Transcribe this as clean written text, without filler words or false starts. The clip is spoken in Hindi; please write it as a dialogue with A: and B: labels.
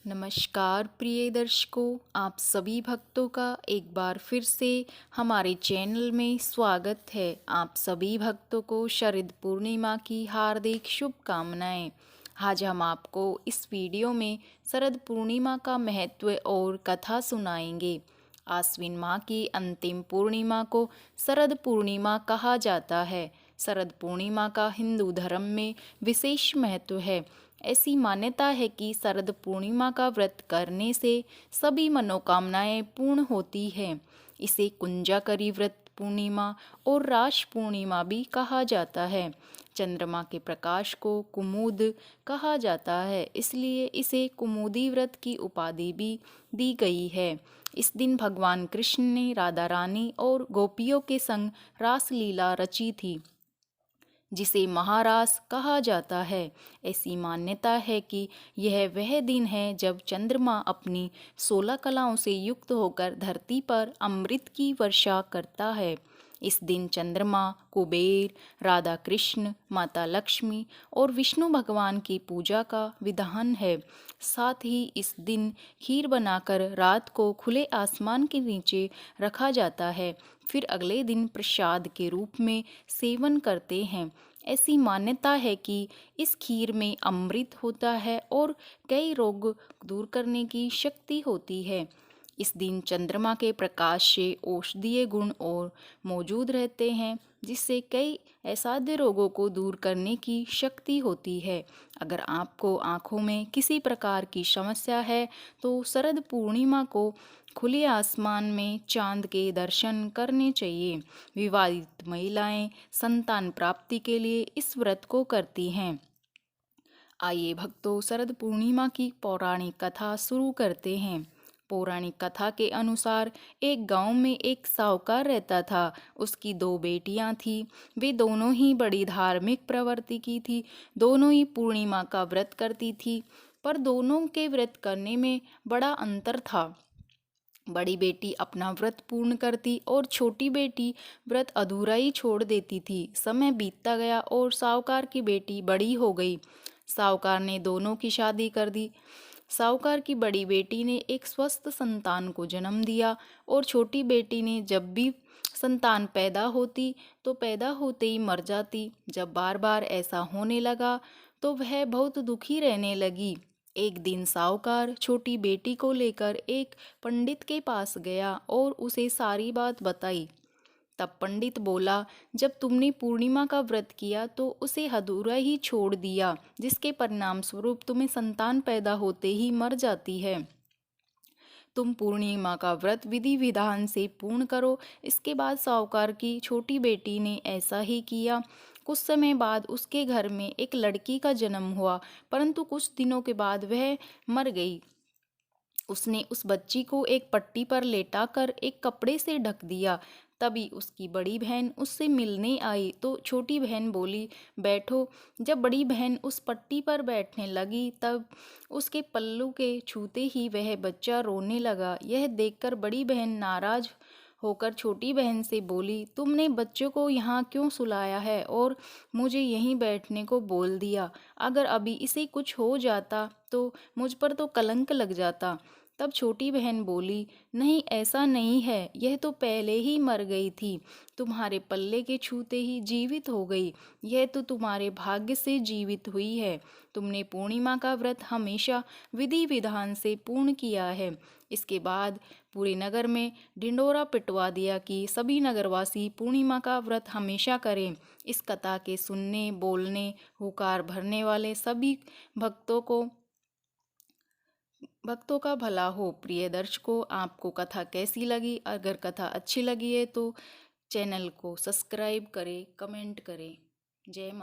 A: नमस्कार प्रिय दर्शकों, आप सभी भक्तों का एक बार फिर से हमारे चैनल में स्वागत है। आप सभी भक्तों को शरद पूर्णिमा की हार्दिक शुभकामनाएं। आज हम आपको इस वीडियो में शरद पूर्णिमा का महत्व और कथा सुनाएंगे। आश्विन माह की अंतिम पूर्णिमा को शरद पूर्णिमा कहा जाता है। शरद पूर्णिमा का हिंदू धर्म में विशेष महत्व है। ऐसी मान्यता है कि शरद पूर्णिमा का व्रत करने से सभी मनोकामनाएं पूर्ण होती हैं। इसे कुंजाकरी व्रत पूर्णिमा और रास पूर्णिमा भी कहा जाता है। चंद्रमा के प्रकाश को कुमुद कहा जाता है, इसलिए इसे कुमुदी व्रत की उपाधि भी दी गई है। इस दिन भगवान कृष्ण ने राधा रानी और गोपियों के संग रास लीला रची थी, जिसे महारास कहा जाता है। ऐसी मान्यता है कि यह वह दिन है जब चंद्रमा अपनी 16 कलाओं से युक्त होकर धरती पर अमृत की वर्षा करता है। इस दिन चंद्रमा, कुबेर, राधा कृष्ण, माता लक्ष्मी और विष्णु भगवान की पूजा का विधान है। साथ ही इस दिन खीर बनाकर रात को खुले आसमान के नीचे रखा जाता है, फिर अगले दिन प्रसाद के रूप में सेवन करते हैं। ऐसी मान्यता है कि इस खीर में अमृत होता है और कई रोग दूर करने की शक्ति होती है। इस दिन चंद्रमा के प्रकाश से औषधीय गुण और मौजूद रहते हैं, जिससे कई असाध्य रोगों को दूर करने की शक्ति होती है। अगर आपको आँखों में किसी प्रकार की समस्या है तो शरद पूर्णिमा को खुले आसमान में चांद के दर्शन करने चाहिए। विवाहित महिलाएं संतान प्राप्ति के लिए इस व्रत को करती हैं। आइए भक्तों, शरद पूर्णिमा की पौराणिक कथा शुरू करते हैं। पौराणिक कथा के अनुसार एक गांव में एक साहूकार रहता था। उसकी 2 बेटियां थीं। वे दोनों ही बड़ी धार्मिक प्रवृत्ति की थी। दोनों ही पूर्णिमा का व्रत करती थी, पर दोनों के व्रत करने में बड़ा अंतर था। बड़ी बेटी अपना व्रत पूर्ण करती और छोटी बेटी व्रत अधूरा ही छोड़ देती थी। समय बीतता गया और साहूकार की बेटी बड़ी हो गई। साहूकार ने दोनों की शादी कर दी। साहूकार की बड़ी बेटी ने एक स्वस्थ संतान को जन्म दिया और छोटी बेटी ने जब भी संतान पैदा होती तो पैदा होते ही मर जाती। जब बार बार ऐसा होने लगा तो वह बहुत दुखी रहने लगी। एक दिन साहूकार छोटी बेटी को लेकर एक पंडित के पास गया और उसे सारी बात बताई। तब पंडित बोला, जब तुमने पूर्णिमा का व्रत किया तो उसे अधूरा ही छोड़ दिया, जिसके परिणाम स्वरूप तुम्हें संतान पैदा होते ही मर जाती है। तुम पूर्णिमा का व्रत विधि विधान से पूर्ण करो। इसके बाद साहूकार की छोटी बेटी ने ऐसा ही किया। कुछ समय बाद उसके घर में एक लड़की का जन्म हुआ, परंतु कुछ दिनों के बाद वह मर गई। उसने उस बच्ची को एक पट्टी पर लेटाकर एक कपड़े से ढक दिया। तभी उसकी बड़ी बहन उससे मिलने आई तो छोटी बहन बोली, बैठो। जब बड़ी बहन उस पट्टी पर बैठने लगी तब उसके पल्लू के छूते ही वह बच्चा रोने लगा। यह देखकर बड़ी बहन नाराज होकर छोटी बहन से बोली, तुमने बच्चों को यहाँ क्यों सुलाया है और मुझे यहीं बैठने को बोल दिया? अगर अभी इसे कुछ हो जाता तो मुझ पर तो कलंक लग जाता। तब छोटी बहन बोली, नहीं, ऐसा नहीं है, यह तो पहले ही मर गई थी, तुम्हारे पल्ले के छूते ही जीवित हो गई। यह तो तुम्हारे भाग्य से जीवित हुई है। तुमने पूर्णिमा का व्रत हमेशा विधि विधान से पूर्ण किया है। इसके बाद पूरे नगर में ढिंडोरा पिटवा दिया कि सभी नगरवासी पूर्णिमा का व्रत हमेशा करें। इस कथा के सुनने, बोलने, हुकार भरने वाले सभी भक्तों का भला हो। प्रिय दर्शकों, आपको कथा कैसी लगी? अगर कथा अच्छी लगी है तो चैनल को सब्सक्राइब करें, कमेंट करें। जय माता।